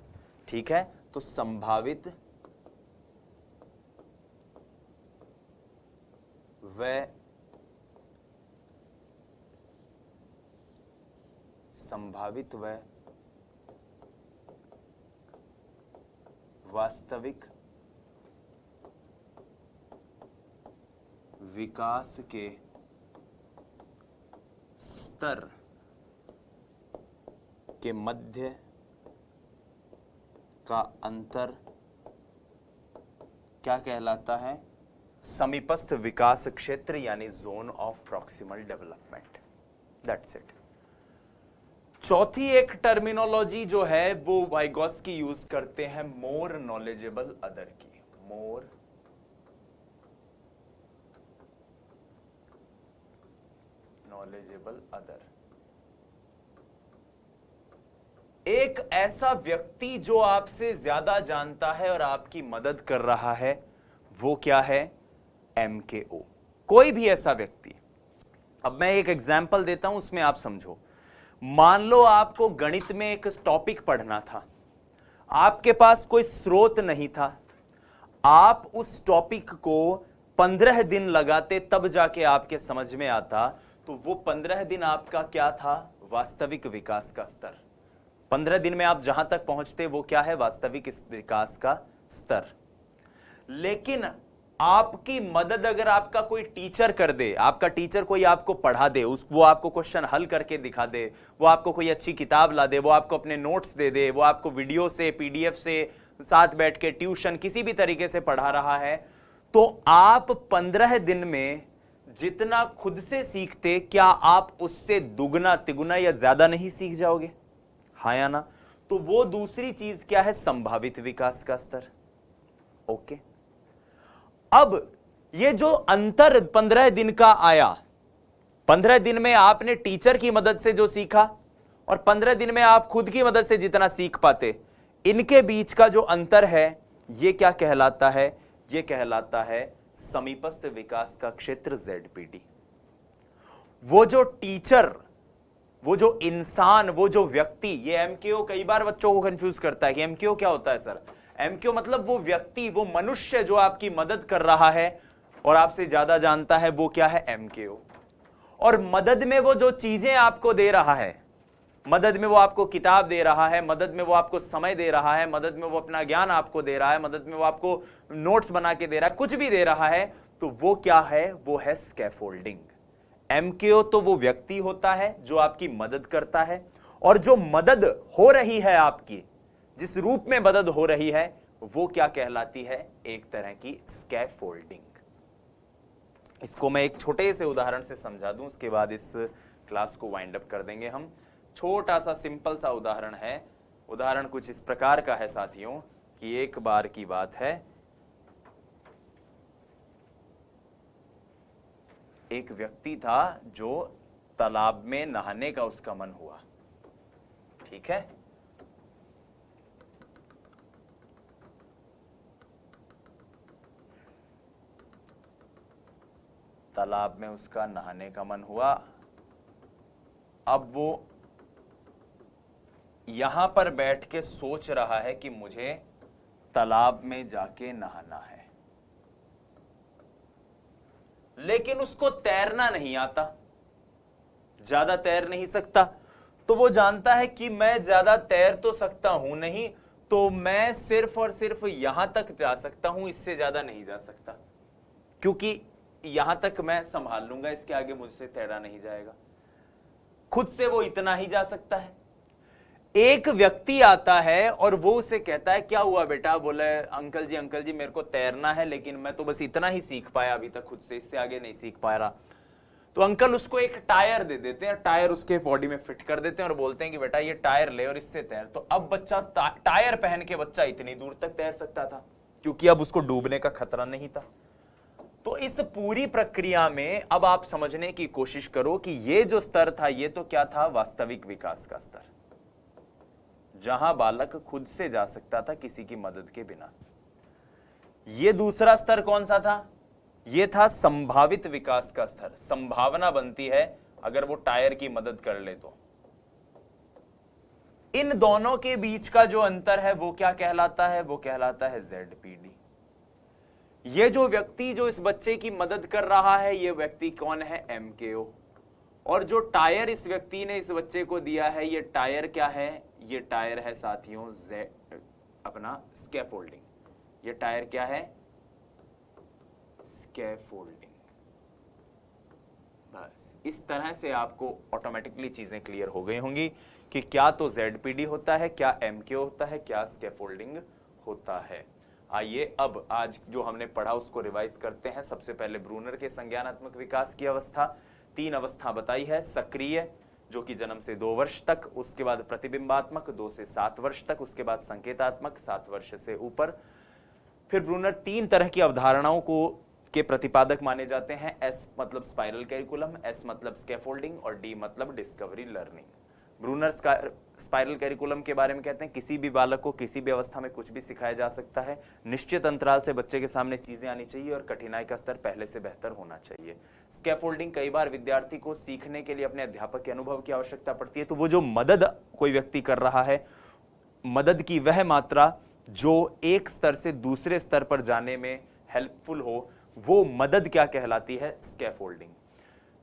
A: ठीक है, तो संभावित व वास्तविक विकास के स्तर के मध्य का अंतर क्या कहलाता है? समीपस्थ विकास क्षेत्र यानी zone of proximal development. That's it. चौथी एक टर्मिनोलॉजी जो है वो वाइगॉस्की यूज करते हैं मोर नॉलेजेबल अदर की, मोर नॉलेजेबल अदर। एक ऐसा व्यक्ति जो आपसे ज्यादा जानता है और आपकी मदद कर रहा है, वो क्या है? MKO। कोई भी ऐसा व्यक्ति। अब मैं एक एग्जाम्पल देता हूं, उसमें आप समझो। मान लो आपको गणित में एक टॉपिक पढ़ना था, आपके पास कोई स्रोत नहीं था, आप उस टॉपिक को 15 दिन लगाते तब जाके आपके समझ में आता, तो वो 15 दिन आपका क्या था? वास्तविक विकास का स्तर। 15 दिन में आप जहां तक पहुंचते वो क्या है? वास्तविक विकास का स्तर। लेकिन आपकी मदद अगर आपका कोई टीचर कर दे, आपका टीचर कोई आपको पढ़ा दे, वो आपको क्वेश्चन हल करके दिखा दे, वो आपको कोई अच्छी किताब ला दे, वो आपको अपने नोट्स दे दे, वो आपको वीडियो से, PDF से साथ बैठ के ट्यूशन किसी भी तरीके से पढ़ा रहा है, तो आप 15 दिन में जितना खुद से सीखते, क्या आप उससे दुगना तिगुना या ज्यादा नहीं सीख जाओगे? हाँ या ना? तो वो दूसरी चीज क्या है? संभावित विकास का स्तर। ओके। अब ये जो अंतर 15 दिन का आया, 15 दिन में आपने टीचर की मदद से जो सीखा और 15 दिन में आप खुद की मदद से जितना सीख पाते, इनके बीच का जो अंतर है, ये क्या कहलाता है? ये कहलाता है समीपस्थ विकास का क्षेत्र, ZPD। वो जो टीचर, वो जो इंसान, वो जो व्यक्ति, ये MKO कई बार बच्चों को कंफ्यूज करता है कि MKO क्या होता है सर? MKO मतलब वो व्यक्ति, वो मनुष्य जो आपकी मदद कर रहा है और आपसे ज्यादा जानता है, वो क्या है? MKO। और मदद में वो जो चीजें आपको दे रहा है, मदद में वो आपको किताब दे रहा है, मदद में वो आपको समय दे रहा है, मदद में वो अपना ज्ञान आपको दे रहा है, मदद में वो आपको नोट्स बना के दे रहा है, कुछ भी दे रहा है, तो वो क्या है? वो है स्कैफोल्डिंग। MKO तो वो व्यक्ति होता है जो आपकी मदद करता है, और जो मदद हो रही है आपकी, जिस रूप में मदद हो रही है, वो क्या कहलाती है? एक तरह की स्कैफोल्डिंग। इसको मैं एक छोटे से उदाहरण से समझा दूं, उसके बाद इस क्लास को वाइंड अप कर देंगे हम। छोटा सा सिंपल सा उदाहरण है। उदाहरण कुछ इस प्रकार का है साथियों कि एक बार की बात है, एक व्यक्ति था जो तालाब में नहाने का उसका मन हुआ। ठीक है, तालाब में उसका नहाने का मन हुआ। अब वो यहां पर बैठ के सोच रहा है कि मुझे तालाब में जाके नहाना है, लेकिन उसको तैरना नहीं आता, ज्यादा तैर नहीं सकता। तो वो जानता है कि मैं ज्यादा तैर तो सकता हूं नहीं, तो मैं सिर्फ और सिर्फ यहां तक जा सकता हूं, इससे ज्यादा नहीं जा सकता, क्योंकि यहां तक मैं संभाल लूंगा, इसके आगे मुझसे तैरा नहीं जाएगा। खुद से वो इतना ही जा सकता है। एक व्यक्ति आता है और वो उसे कहता है, क्या हुआ बेटा? बोले, अंकल जी मेरे को तैरना है, लेकिन मैं तो बस इतना ही सीख पाया अभी तक खुद से, इससे आगे नहीं सीख पा रहा। तो अंकल उसको एक टायर दे देते हैं, टायर उसके बॉडी में फिट कर देते हैं और बोलते हैं कि बेटा ये टायर ले और इससे तैर। तो अब बच्चा टायर पहन के बच्चा इतनी दूर तक तैर सकता था क्योंकि अब उसको डूबने का खतरा नहीं था। तो इस पूरी प्रक्रिया में अब आप समझने की कोशिश करो कि ये जो स्तर था ये तो क्या था, वास्तविक विकास का स्तर, जहां बालक खुद से जा सकता था किसी की मदद के बिना। ये दूसरा स्तर कौन सा था, ये था संभावित विकास का स्तर। संभावना बनती है अगर वो टायर की मदद कर ले तो। इन दोनों के बीच का जो अंतर है वो क्या कहलाता है, वो कहलाता है ZPD। ये जो व्यक्ति जो इस बच्चे की मदद कर रहा है ये व्यक्ति कौन है, MKO। और जो टायर इस व्यक्ति ने इस बच्चे को दिया है ये टायर क्या है, ये टायर है साथियों अपना स्कैफोल्डिंग। ये टायर क्या है, स्कैफोल्डिंग। बस इस तरह से आपको ऑटोमेटिकली चीजें क्लियर हो गई होंगी कि क्या तो ZPD होता है, क्या MKO होता है, क्या स्कैफोल्डिंग होता है। आइए अब आज जो हमने पढ़ा उसको रिवाइज करते हैं। सबसे पहले ब्रूनर के संज्ञानात्मक विकास की अवस्था, 3 अवस्था बताई है। सक्रिय जो कि जन्म से 2 वर्ष तक, उसके बाद प्रतिबिंबात्मक 2 से 7 वर्ष तक, उसके बाद संकेतात्मक 7 वर्ष से ऊपर। फिर ब्रूनर 3 तरह की अवधारणाओं को के प्रतिपादक माने जाते हैं। S मतलब स्पाइरल कैरिकुलम, S मतलब स्कैफोल्डिंग और D मतलब discovery learning. Bruner spiral curriculum के बारे में कहते हैं किसी भी बालक को किसी भी अवस्था में कुछ भी सिखाया जा सकता है, निश्चित अंतराल से बच्चे के सामने चीजें आनी चाहिए और कठिनाई का स्तर पहले से बेहतर होना चाहिए। स्कैफोल्डिंग, कई बार विद्यार्थी को सीखने के लिए अपने अध्यापक के अनुभव की आवश्यकता पड़ती है, तो वो जो मदद कोई व्यक्ति कर रहा है, मदद की वह मात्रा जो एक स्तर से दूसरे स्तर पर जाने में हेल्पफुल हो, वो मदद क्या कहलाती है, स्कैफोल्डिंग।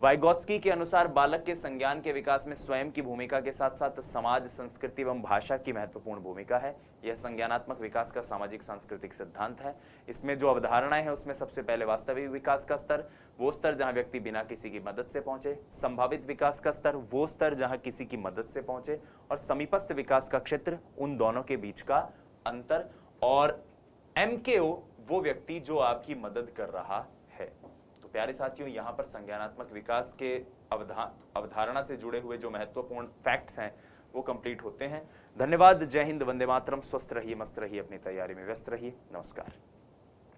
A: वाइगोत्स्की के अनुसार बालक के संज्ञान के विकास में स्वयं की भूमिका के साथ साथ समाज, संस्कृति एवं भाषा की महत्वपूर्ण भूमिका है। यह संज्ञानात्मक विकास का सामाजिक सांस्कृतिक सिद्धांत है। इसमें जो अवधारणाएं हैं उसमें सबसे पहले वास्तविक विकास का स्तर, वो स्तर जहां व्यक्ति बिना किसी की मदद से पहुंचे। संभावित विकास का स्तर, वो स्तर जहां किसी की मदद से पहुंचे। और समीपस्थ विकास का क्षेत्र, उन दोनों के बीच का अंतर। और MKO, वो व्यक्ति जो आपकी मदद कर रहा है। तो प्यारे साथियों, यहां पर संज्ञानात्मक विकास के अवधारणा से जुड़े हुए जो महत्वपूर्ण फैक्ट्स हैं वो कंप्लीट होते हैं। धन्यवाद। जय हिंद, वंदे मातरम। स्वस्थ रहिए, मस्त रहिए, अपनी तैयारी में व्यस्त रहिए। नमस्कार।